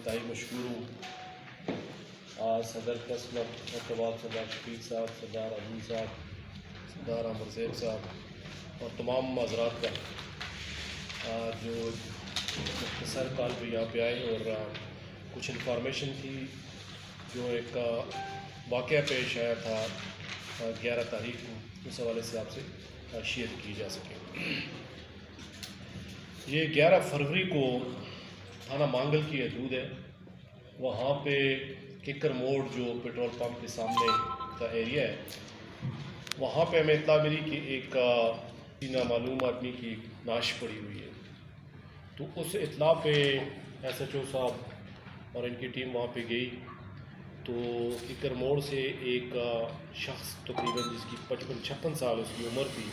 इंतहाई मशहूर हूँ। सदर प्रेस क्लब फतवाल, सरदार शफीक साहब, सरदार अजमी साहब, सरदार अमर ज़ैब साहब और तमाम हज़रात का जो मुख्तसर कॉल पे यहाँ पे आए और कुछ इन्फॉर्मेशन थी जो एक वाक़या पेश आया था 11 तारीख को, उस हवाले से आपसे शेयर की जा सके। ये 11 फरवरी को थाना मांगल की हदूद है, वहाँ पे किकर मोड़ जो पेट्रोल पंप के सामने का एरिया है, वहाँ पे हमें इत्तला मिली कि एक नामालूम आदमी की नाश पड़ी हुई है। तो उस इत्तला पे SHO साहब और इनकी टीम वहाँ पे गई तो किकर मोड़ से एक शख्स तकरीबन जिसकी 55-56 साल उसकी उम्र थी,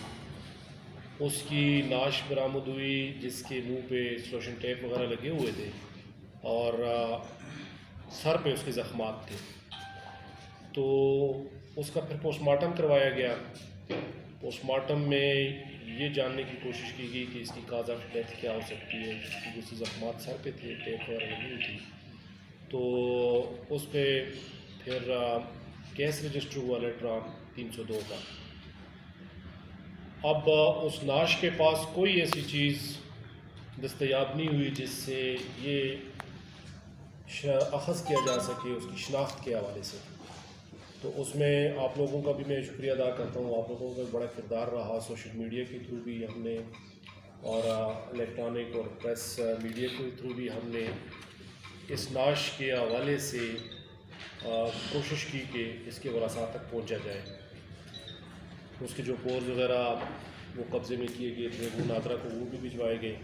उसकी नाश बरामद हुई, जिसके मुंह पे स्लोशन टेप वगैरह लगे हुए थे और सर पे उसके ज़ख्मात थे। तो उसका फिर पोस्टमार्टम करवाया गया। पोस्टमार्टम में ये जानने की कोशिश की गई कि इसकी काज़ ऑफ डेथ क्या हो सकती है, क्योंकि उसके ज़ख्मात सर पे थे, टेप वगैरह लगी हुई थी। तो उस पर फिर केस रजिस्टर हुआ लेटर ऑन 302 का। अब उस नाश के पास कोई ऐसी चीज़ दस्तयाब नहीं हुई जिससे ये अखज़ किया जा सके उसकी शनाख्त के हवाले से। तो उसमें आप लोगों का भी मैं शुक्रिया अदा करता हूँ, आप लोगों का बड़ा किरदार रहा। सोशल मीडिया के थ्रू भी हमने और इलेक्ट्रॉनिक और प्रेस मीडिया के थ्रू भी हमने इस नाश के हवाले से कोशिश की कि इसके वरासात तक पहुँचा जाए। उसके जो पोर्स वगैरह वो कब्ज़े में किए गए थे, वो नादरा को वो भी भिजवाए गए।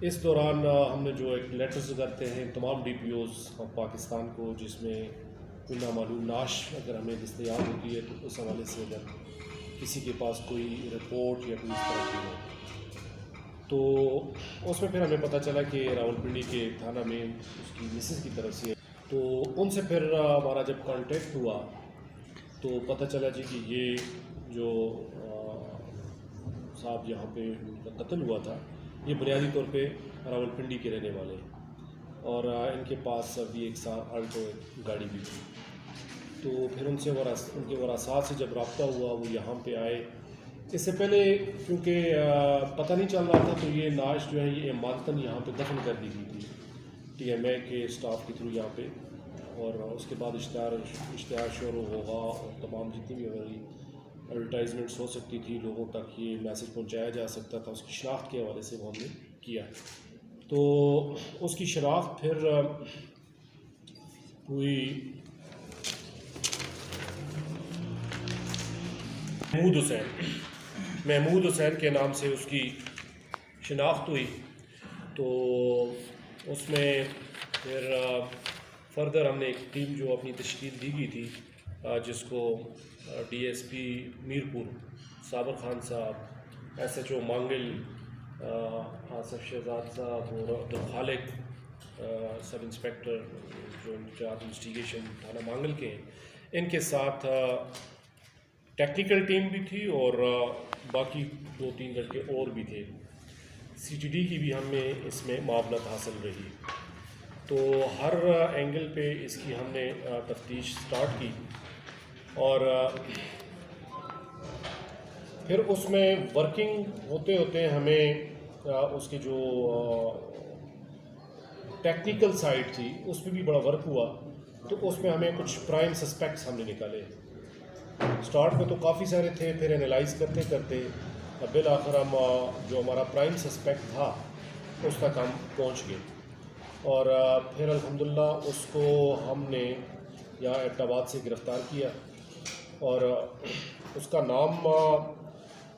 इस दौरान हमने जो एक लेटर्स करते हैं तमाम DPOs ऑफ पाकिस्तान को, जिसमें कोई नामालूम नाश अगर हमें दस्तयाब होती है तो उस हवाले से अगर किसी के पास कोई रिपोर्ट या कोई इस तरह की हो, तो उसमें फिर हमें पता चला कि रावलपिंडी के थाना में उसकी मिसेस की तरफ से। तो उनसे फिर हमारा जब कांटेक्ट हुआ तो पता चला जी कि ये जो साहब यहाँ पे उनका कत्ल हुआ था, ये बुनियादी तौर पे रावलपिंडी के रहने वाले हैं और इनके पास अभी एक अल्टो गाड़ी भी थी। तो फिर उनके वरासात से जब रब्ता हुआ वो यहाँ पे आए। इससे पहले क्योंकि पता नहीं चल रहा था, तो ये नाश जो है ये इमानतन यहाँ पे दफन कर दी गई थी TMA के स्टाफ के थ्रू यहाँ पे, और उसके बाद इश्तिहार शुरू होगा और तमाम जितनी भी एडवर्टाइजमेंट्स हो सकती थी, लोगों तक ये मैसेज पहुँचाया जा सकता था, उसकी शनाख्त के हवाले से वो हमने किया। तो उसकी शनाख्त फिर हुई महमूद हुसैन के नाम से उसकी शनाख्त हुई। तो उसमें फिर फर्दर हमने एक टीम जो अपनी तश्कील दी गई थी, जिसको DSP मीरपुर साबर खान साहब, SHO मांगल आसफ शहजाद साहब और अब्दुल खालिक सब इंस्पेक्टर जो इंचार्ज इन्वेस्टिगेशन थाना मांगल के हैं, इनके साथ टेक्निकल टीम भी थी और बाकी 2-3 लड़के और भी थे। CTD की भी हमें इसमें मावनत हासिल रही। तो हर एंगल पे इसकी हमने तफ्तीश स्टार्ट की और फिर उसमें वर्किंग होते होते हमें उसकी जो टेक्निकल साइड थी उस पर भी बड़ा वर्क हुआ। तो उसमें हमें कुछ प्राइम सस्पेक्ट्स हमने निकाले। स्टार्ट में तो काफ़ी सारे थे, फिर एनालाइज करते करते बिल आखिर हम जो हमारा प्राइम सस्पेक्ट था उस तक हम पहुंच गए और फिर अल्हम्दुलिल्लाह उसको हमने यहाँ एबटाबाद से गिरफ़्तार किया और उसका नाम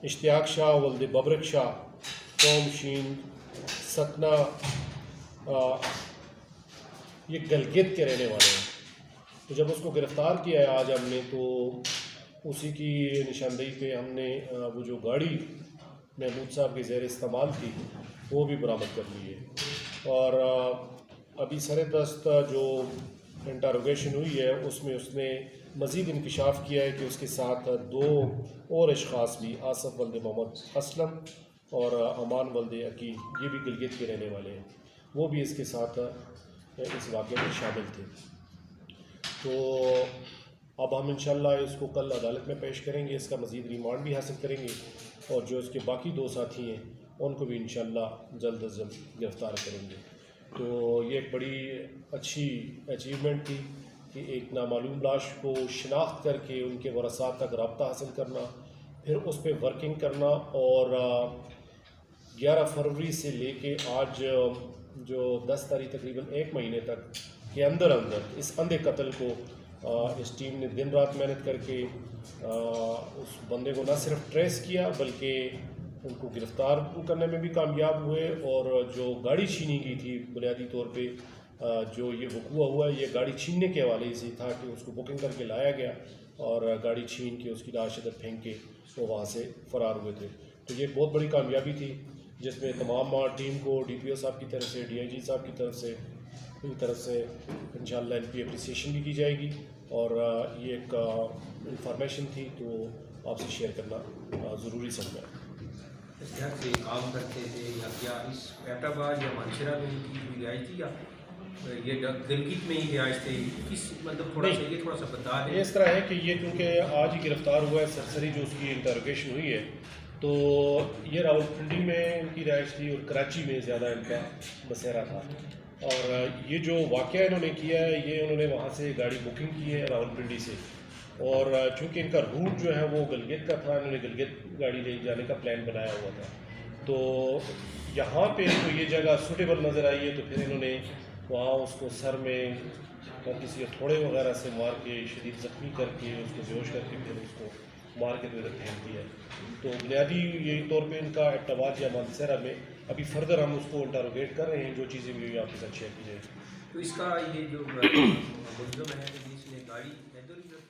इश्तियाक शाह वल्द बबरक शाह कौम शीन सतना, ये गलगित के रहने वाले हैं। तो जब उसको गिरफ़्तार किया है आज हमने, तो उसी की निशानदेही पे हमने वो जो गाड़ी महमूद साहब के ज़ेर इस्तेमाल थी वो भी बरामद कर ली है और अभी सरदस्त जो इंटरोगेशन हुई है उसमें उसने मज़ीद इंकशाफ किया है कि उसके साथ 2 और अशख़ास भी, आसफ़ वल्द मोहम्मद असलम और अमान वल्द अकील, ये भी गिलगित के रहने वाले हैं, वो भी इसके साथ इस वाक़े में शामिल थे। तो अब हम इंशाल्लाह इसको कल अदालत में पेश करेंगे, इसका मज़ीद रिमांड भी हासिल करेंगे और जो इसके बाकी 2 साथी हैं उनको भी इंशाल्लाह जल्द अज जल्द गिरफ़्तार करेंगे। तो ये एक बड़ी अच्छी अचीवमेंट थी कि एक नामालूम लाश को शिनाख्त करके उनके वरसा तक रब्ता हासिल करना, फिर उस पर वर्किंग करना और 11 फरवरी से लेके आज जो 10 तारीख तकरीबन 1 महीने तक के अंदर अंदर इस अंधे कत्ल को इस टीम ने दिन रात मेहनत करके उस बंदे को न सिर्फ ट्रेस किया बल्कि उनको गिरफ़्तार करने में भी कामयाब हुए। और जो गाड़ी छीनी गई थी बुनियादी तौर पे जो ये वक़ूआ हुआ ये गाड़ी छीनने के हवाले से था कि उसको बुकिंग करके लाया गया और गाड़ी छीन के उसकी लाश इधर फेंक के वो वहाँ से फ़रार हुए थे। तो ये एक बहुत बड़ी कामयाबी थी जिसमें तमाम टीम को DPO साहब की तरफ से, DIG साहब की तरफ से इंशाल्लाह इनकी अप्रिसिएशन भी की जाएगी। और ये एक इंफॉर्मेशन थी तो आपसे शेयर करना ज़रूरी समझा। इस घर से काम करते थे या क्या इस एटाबाद या मानसरा में इनकी रिहाइश थी या ये गिलगित में ही रिहाइश थी, किस मतलब थोड़ा सा बता दें। इस तरह है कि ये क्योंकि आज ही गिरफ़्तार हुआ है, सरसरी जो उसकी इंटरोगेशन हुई है, तो ये रावलपिंडी में इनकी रिहाइश थी और कराची में ज़्यादा इनका बसेरा था। और ये जो वाक़या इन्होंने किया है ये उन्होंने वहाँ से गाड़ी बुकिंग की है रावलपिंडी से, और चूँकि इनका रूट जो है वो गलगित का था, इन्होंने गलगित गाड़ी ले जाने का प्लान बनाया हुआ था। तो यहाँ पे तो ये जगह सूटेबल नज़र आई है तो फिर इन्होंने वहाँ उसको सर में और किसी हथौड़े वगैरह से मार के शदीद ज़ख्मी करके उसको बेहोश करके फिर उसको मार के तो इधर फेंक दिया है। तो बुनियादी यही तौर पे इनका एटाबाद या मानसरा में अभी फर्दर हम उसको इंटरोगेट कर रहे हैं, जो चीज़ें भी आपके साथ शेयर की जाएगी। तो इसका ये जो मुलज़म है इसने गाड़ी इधर उधर